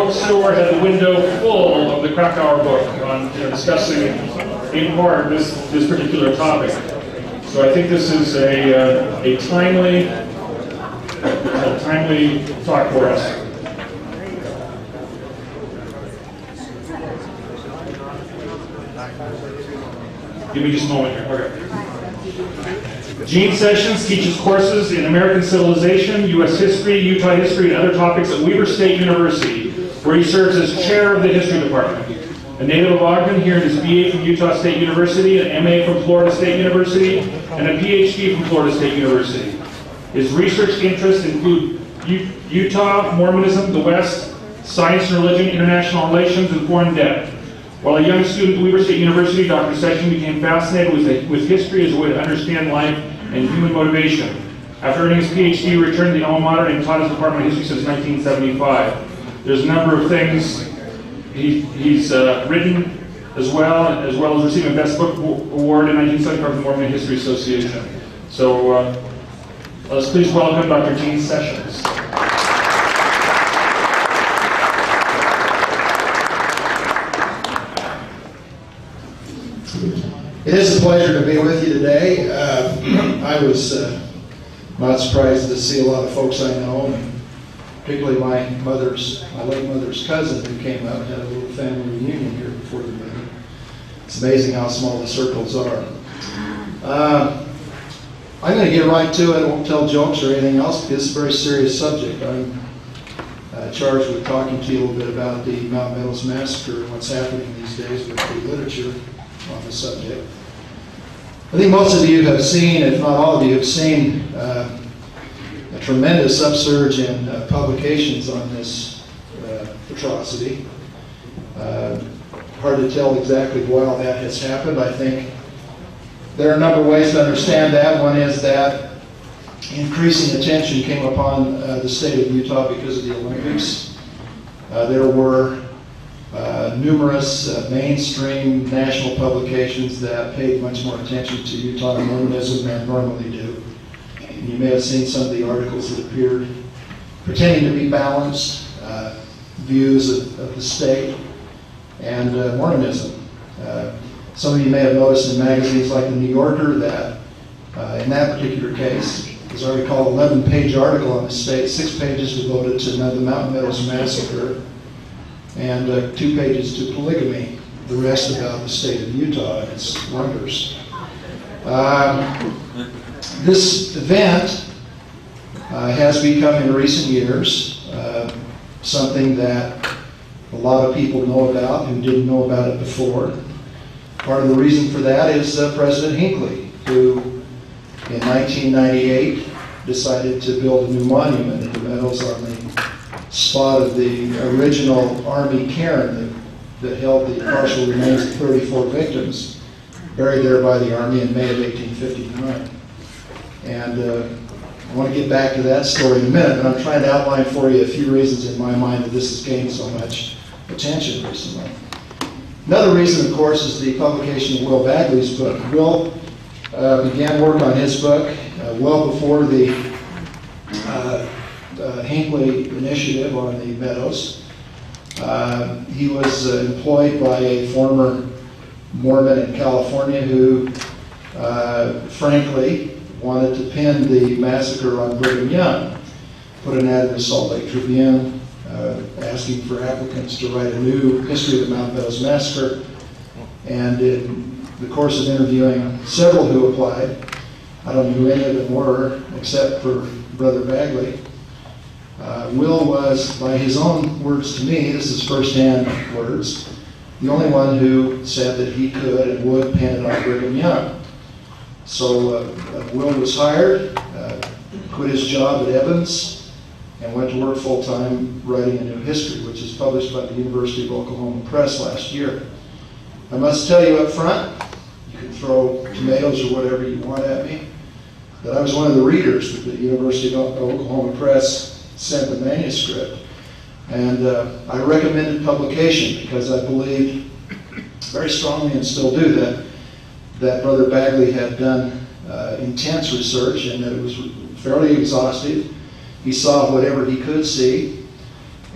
bookstore had the window full of the Krakauer book on discussing, in part, this particular topic. So I think this is a timely talk for us. Give me just a moment here. Okay. Gene Sessions teaches courses in American civilization, U.S. history, Utah history, and other topics at Weber State University, where he serves as chair of the history department. A native of Ogden, he earned his BA from Utah State University, an MA from Florida State University, and a PhD from Florida State University. His research interests include Utah, Mormonism, the West, science and religion, international relations, and foreign debt. While a young student at Weber State University, Dr. Sessions became fascinated with history as a way to understand life and human motivation. After earning his PhD, he returned to the alma mater and taught his Department of History since 1975. There's a number of things he's written as well as receiving a Best Book Award in 1975 from the Mormon History Association. So let's please welcome Dr. Gene Sessions. It is a pleasure to be with you today. I was not surprised to see a lot of folks I know, and particularly my late mother's cousin who came out and had a little family reunion here before the meeting. It's amazing how small the circles are. I'm going to get right to it. I won't tell jokes or anything else because it's a very serious subject. I'm charged with talking to you a little bit about the Mountain Meadows Massacre and what's happening these days with the literature on the subject. I think most of you have seen, if not all of you, have seen a tremendous upsurge in publications on this atrocity. Hard to tell exactly why all that has happened. I think there are a number of ways to understand that. One is that increasing attention came upon the state of Utah because of the Olympics. There were numerous mainstream national publications that paid much more attention to Utah Mormonism than normally do. And you may have seen some of the articles that appeared pretending to be balanced views of the state and Mormonism. Some of you may have noticed in magazines like the New Yorker that in that particular case, as I recall, 11-page article on the state, 6 pages devoted to the Mountain Meadows Massacre, and 2 pages to polygamy, the rest about the state of Utah and its wonders. This event has become in recent years something that a lot of people know about who didn't know about it before. Part of the reason for that is President Hinckley, who in 1998 decided to build a new monument at the Meadows on the spot of the original Army cairn that held the partial remains of 34 victims buried there by the Army in May of 1859. And I want to get back to that story in a minute, but I'm trying to outline for you a few reasons in my mind that this has gained so much attention recently. Another reason, of course, is the publication of Will Bagley's book. Will began work on his book well before the Hinckley initiative on the Meadows. He was employed by a former Mormon in California who, frankly, wanted to pin the massacre on Brigham Young. Put an ad in the Salt Lake Tribune asking for applicants to write a new history of the Mountain Meadows Massacre. And in the course of interviewing several who applied, I don't know who any of them were, except for Brother Bagley, Will was, by his own words to me, this is first-hand words, the only one who said that he could and would pin it on Brigham Young. So Will was hired, quit his job at Evans, and went to work full-time writing a new history, which is published by the University of Oklahoma Press last year. I must tell you up front, you can throw tomatoes or whatever you want at me, that I was one of the readers that the University of Oklahoma Press sent the manuscript. And I recommended publication because I believed very strongly, and still do, that Brother Bagley had done intense research and that it was fairly exhaustive. He saw whatever he could see,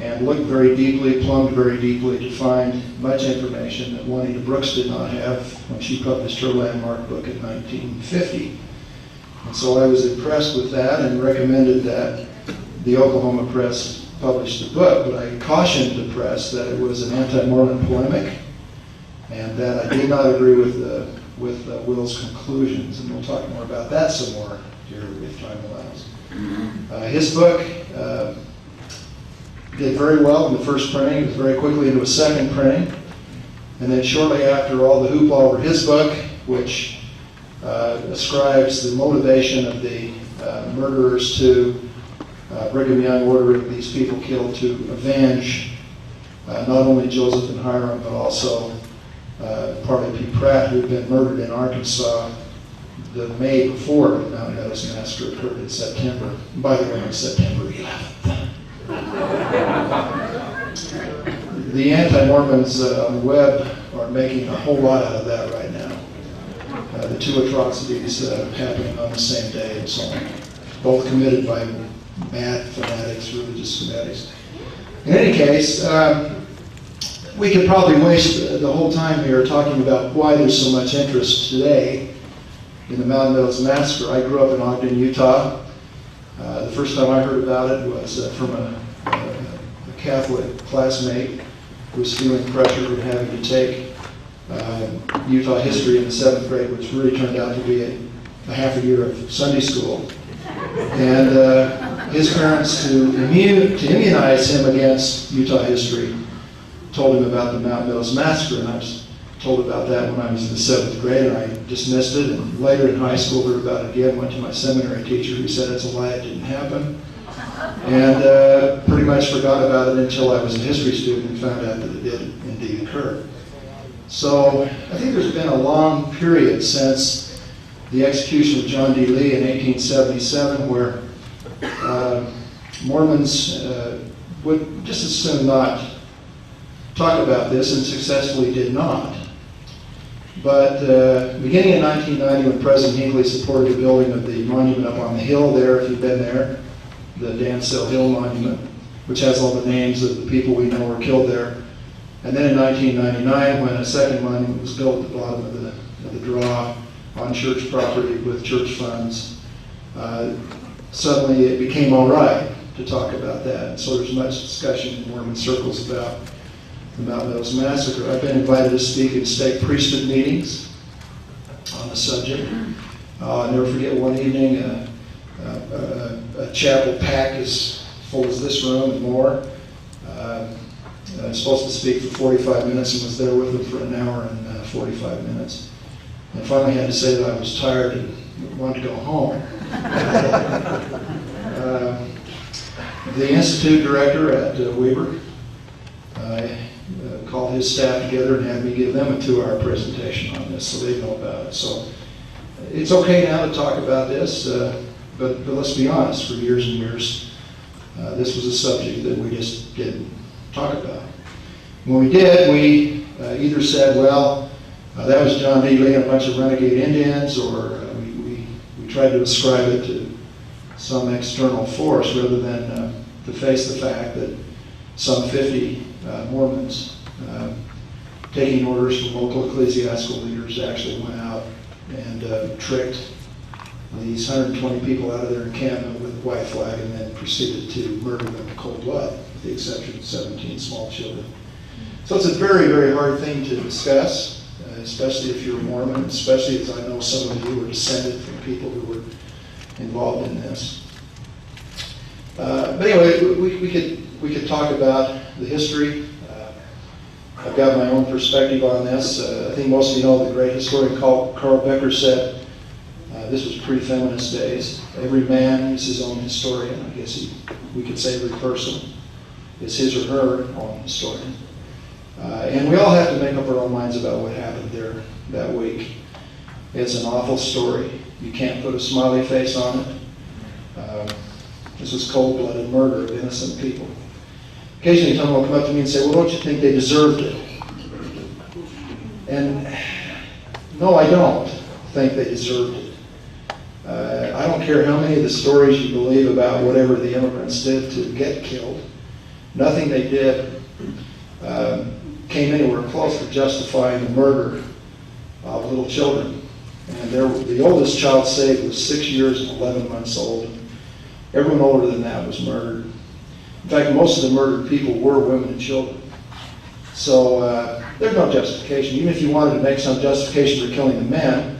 and looked very deeply, plumbed very deeply to find much information that Juanita Brooks did not have when she published her landmark book in 1950. And so I was impressed with that and recommended that the Oklahoma press publish the book, but I cautioned the press that it was an anti-Mormon polemic and that I did not agree with Will's conclusions, and we'll talk more about that some more here if time allows. His book did very well in the first printing. It was very quickly into a second printing, and then shortly after, all the hoopla over his book, which ascribes the motivation of the murderers to Brigham Young ordering these people killed to avenge not only Joseph and Hiram, but also Parley P. Pratt, who had been murdered in Arkansas the May before the Mountain Meadows Massacre occurred in September. By the way, on September 11th. The anti-Mormons on the web are making a whole lot out of that right now. The two atrocities happening on the same day and so on, both committed by mad fanatics, religious fanatics. In any case, we could probably waste the whole time here talking about why there's so much interest today in the Mountain Meadows Massacre. I grew up in Ogden, Utah. The first time I heard about it was from a Catholic classmate who was feeling pressure and having to take Utah history in the 7th grade, which really turned out to be a half a year of Sunday school. And his parents, to immunize him against Utah history, told him about the Mountain Meadows Massacre, and I was told about that when I was in the 7th grade, and I dismissed it, and later in high school heard about it again, went to my seminary teacher who said it's a lie, it didn't happen, and pretty much forgot about it until I was a history student and found out that it did indeed occur. So I think there's been a long period since the execution of John D. Lee in 1877 where Mormons would just as soon not talk about this, and successfully did not. But beginning in 1990, when President Hinckley supported the building of the monument up on the hill there, if you've been there, the Dan Sill Hill Monument, which has all the names of the people we know were killed there. And then in 1999, when a second monument was built at the bottom of the draw on church property with church funds, suddenly it became all right to talk about that. And so there's much discussion in Mormon circles about the Mountain Meadows Massacre. I've been invited to speak in stake priesthood meetings on the subject. I'll never forget one evening, a chapel packed as full as this room and more. I was supposed to speak for 45 minutes and was there with them for an hour and 45 minutes. And finally had to say that I was tired and wanted to go home. The Institute director at Weber called his staff together and had me give them a 2-hour presentation on this so they know about it. So it's okay now to talk about this, but let's be honest, for years and years, this was a subject that we just didn't talk about. When we did, we either said, well, that was John D. Lee and a bunch of renegade Indians, or we tried to ascribe it to some external force rather than to face the fact that some 50 Mormons taking orders from local ecclesiastical leaders actually went out and tricked these 120 people out of their encampment with a white flag and then proceeded to murder them in cold blood, with the exception of 17 small children. So it's a very, very hard thing to discuss, especially if you're a Mormon, especially as I know some of you were descended from people who were involved in this. But anyway, we could talk about the history. I've got my own perspective on this. I think most of you know the great historian Carl Becker said, this was pre-feminist days, every man is his own historian. I guess we could say every person is his or her own historian. And we all have to make up our own minds about what happened there that week. It's an awful story. You can't put a smiley face on it. This was cold-blooded murder of innocent people. Occasionally someone will come up to me and say, well, don't you think they deserved it? And no, I don't think they deserved it. I don't care how many of the stories you believe about whatever the immigrants did to get killed. Nothing they did came anywhere close to justifying the murder of little children. And the oldest child saved was 6 years and 11 months old. Everyone older than that was murdered. In fact, most of the murdered people were women and children. So there's no justification. Even if you wanted to make some justification for killing the men,